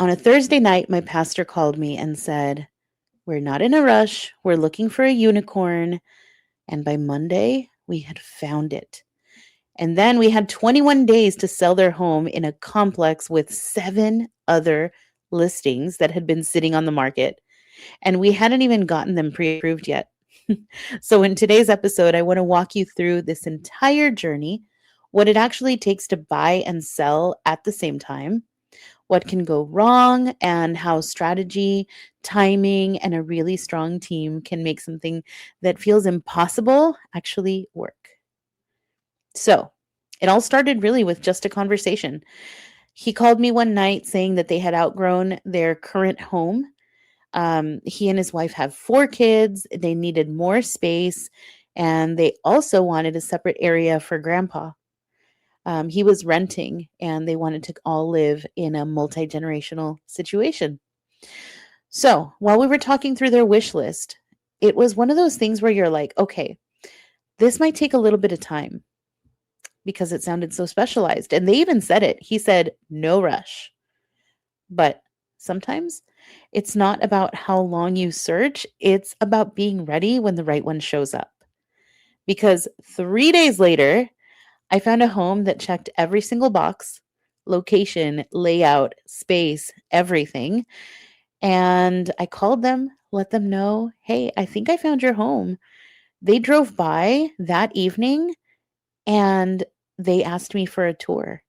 On a Thursday night, my pastor called me and said, "We're not in a rush. We're looking for a unicorn." And by Monday, we had found it. And then we had 21 days to sell their home in a complex with 7 other listings that had been sitting on the market. And we hadn't even gotten them pre approved yet. So, in today's episode, I want to walk you through this entire journey, what it actually takes to buy and sell at the same time, what can go wrong, and how strategy, timing, and a really strong team can make something that feels impossible actually work. So, it all started really with just a conversation. He called me one night saying that they had outgrown their current home. He and his wife have 4 kids. They needed more space, and they also wanted a separate area for grandpa. He was renting, and they wanted to all live in a multi generational situation. So while we were talking through their wish list, it was one of those things where you're like, okay, this might take a little bit of time because it sounded so specialized. And they even said it. He said, no rush. But sometimes it's not about how long you search, it's about being ready when the right one shows up. Because 3 days later, I found a home that checked every single box: location, layout, space, everything. And I called them, let them know, hey, I think I found your home. They drove by that evening and they asked me for a tour.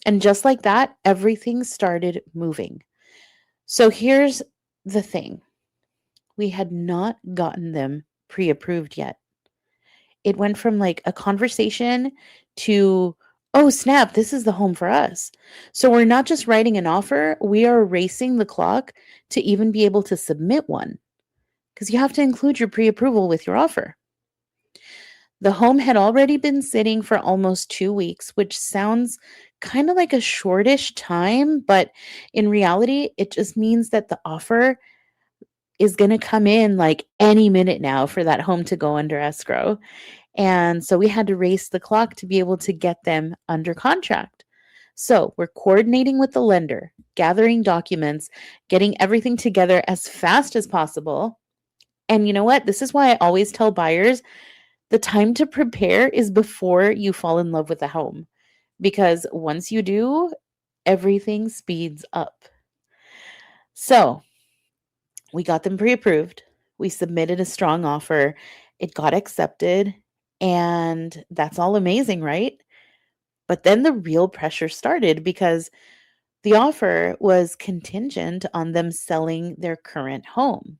And just like that, everything started moving. So here's the thing: we had not gotten them pre approved yet. It went from like a conversation to, oh, snap, this is the home for us. So we're not just writing an offer, we are racing the clock to even be able to submit one because you have to include your pre approval with your offer. The home had already been sitting for almost 2 weeks, which sounds kind of like a shortish time, but in reality, it just means that the offer is going to come in like any minute now for that home to go under escrow. And so we had to race the clock to be able to get them under contract. So we're coordinating with the lender, gathering documents, getting everything together as fast as possible. And you know what? This is why I always tell buyers the time to prepare is before you fall in love with the home. Because once you do, everything speeds up. So we got them pre approved. We submitted a strong offer. It got accepted. And that's all amazing, right? But then the real pressure started because the offer was contingent on them selling their current home.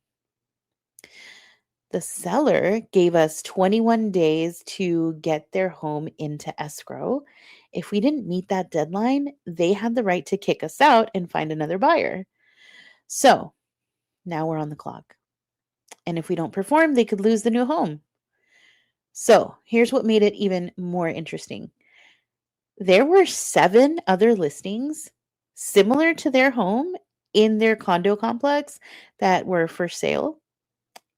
The seller gave us 21 days to get their home into escrow. If we didn't meet that deadline, they had the right to kick us out and find another buyer. So now we're on the clock. And if we don't perform, they could lose the new home. So here's what made it even more interesting: there were 7 other listings similar to their home in their condo complex that were for sale,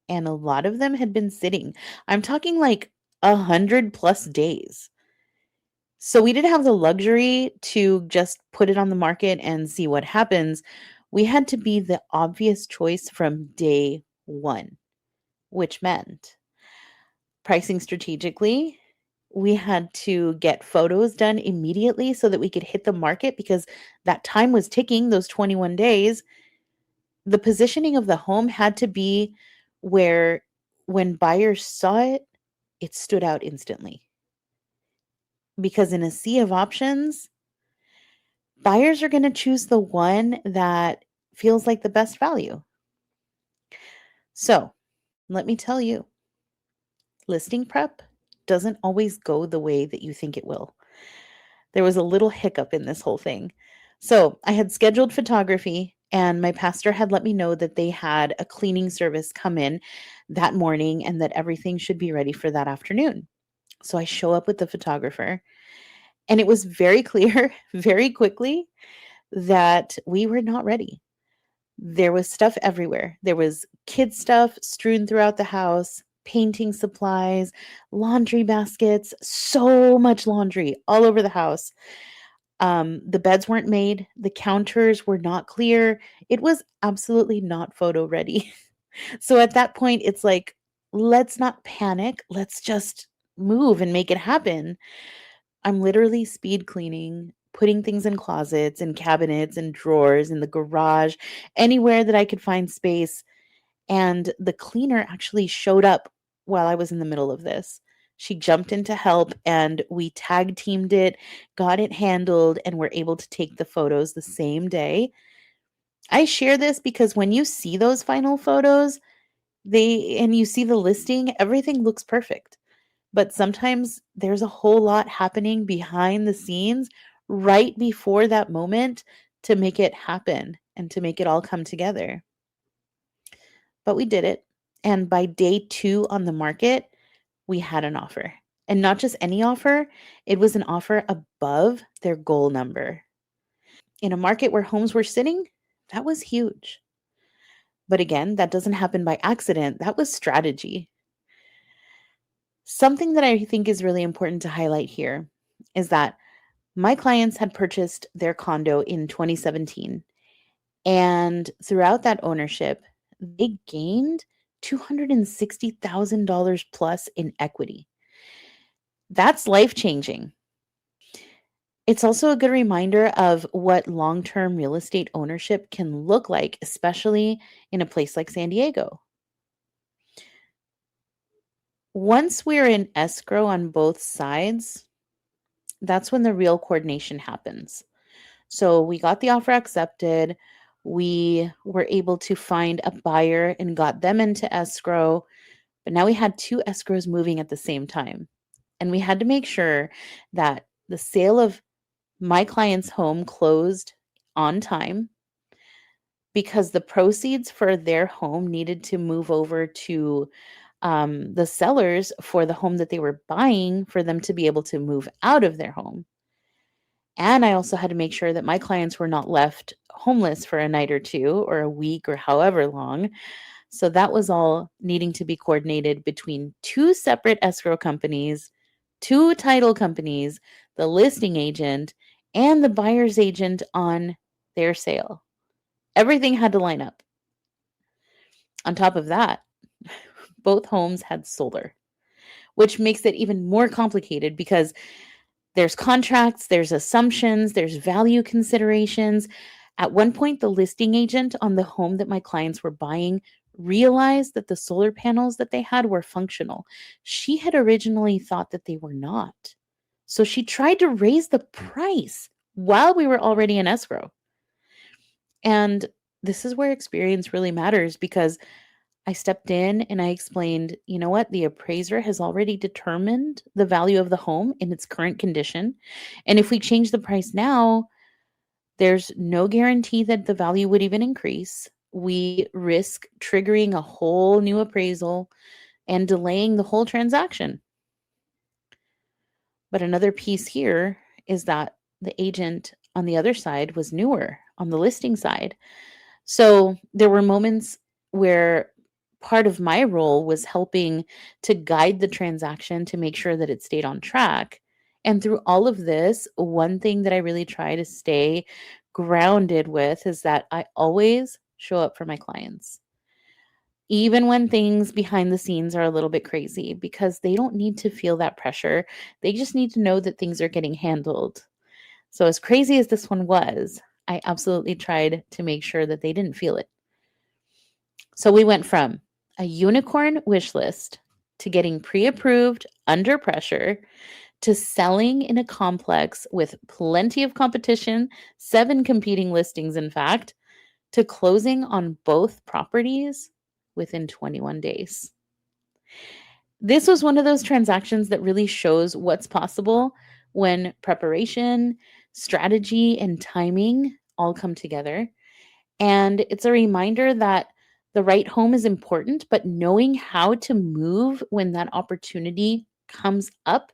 and a lot of them had been sitting. I'm talking like 100+ days. So we didn't have the luxury to just put it on the market and see what happens. We had to be the obvious choice from day one, which meant pricing strategically. We had to get photos done immediately so that we could hit the market because that time was ticking, those 21 days. The positioning of the home had to be where when buyers saw it, it stood out instantly. Because in a sea of options, buyers are going to choose the one that feels like the best value. So let me tell you, listing prep doesn't always go the way that you think it will. There was a little hiccup in this whole thing. So I had scheduled photography, and my pastor had let me know that they had a cleaning service come in that morning and that everything should be ready for that afternoon. So I show up with the photographer, and it was very clear very quickly that we were not ready. There was stuff everywhere. There was kid stuff strewn throughout the house, painting supplies, laundry baskets, so much laundry all over the house. The beds weren't made, the counters were not clear. It was absolutely not photo ready. So at that point, it's like, let's not panic. Let's just move and make it happen. I'm literally speed cleaning, putting things in closets and cabinets and drawers in the garage, anywhere that I could find space. And the cleaner actually showed up while I was in the middle of this. She jumped in to help and we tag teamed it, got it handled, and were able to take the photos the same day. I share this because when you see those final photos, and you see the listing, everything looks perfect. But sometimes there's a whole lot happening behind the scenes right before that moment to make it happen and to make it all come together. But we did it. And by day 2 on the market, we had an offer. And not just any offer, it was an offer above their goal number. In a market where homes were sitting, that was huge. But again, that doesn't happen by accident. That was strategy. Something that I think is really important to highlight here is that my clients had purchased their condo in 2017. And throughout that ownership, they gained $260,000 plus in equity. That's life changing. It's also a good reminder of what long term real estate ownership can look like, especially in a place like San Diego. Once we're in escrow on both sides, that's when the real coordination happens. So we got the offer accepted. We were able to find a buyer and got them into escrow. But now we had two escrows moving at the same time. And we had to make sure that the sale of my client's home closed on time because the proceeds for their home needed to move over to the sellers for the home that they were buying for them to be able to move out of their home. And I also had to make sure that my clients were not left homeless for a night or two or a week or however long. So that was all needing to be coordinated between two separate escrow companies, two title companies, the listing agent, and the buyer's agent on their sale. Everything had to line up. On top of that, both homes had solar, which makes it even more complicated because there's contracts, there's assumptions, there's value considerations. At one point, the listing agent on the home that my clients were buying realized that the solar panels that they had were functional. She had originally thought that they were not. So she tried to raise the price while we were already in escrow. And this is where experience really matters because I stepped in and I explained, you know what? The appraiser has already determined the value of the home in its current condition. And if we change the price now, there's no guarantee that the value would even increase. We risk triggering a whole new appraisal and delaying the whole transaction. But another piece here is that the agent on the other side was newer on the listing side. So there were moments where part of my role was helping to guide the transaction to make sure that it stayed on track. And through all of this, one thing that I really try to stay grounded with is that I always show up for my clients, even when things behind the scenes are a little bit crazy, because they don't need to feel that pressure. They just need to know that things are getting handled. So, as crazy as this one was, I absolutely tried to make sure that they didn't feel it. So we went from a unicorn wish list to getting pre approved under pressure to selling in a complex with plenty of competition, 7 competing listings, in fact, to closing on both properties within 21 days. This was one of those transactions that really shows what's possible when preparation, strategy, and timing all come together. And it's a reminder that the right home is important, but knowing how to move when that opportunity comes up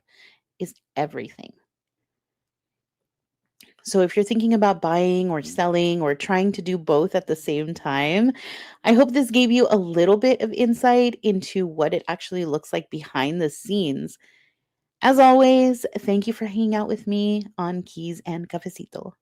is everything. So if you're thinking about buying or selling or trying to do both at the same time, I hope this gave you a little bit of insight into what it actually looks like behind the scenes As always, thank you for hanging out with me on Keys and Cafecito.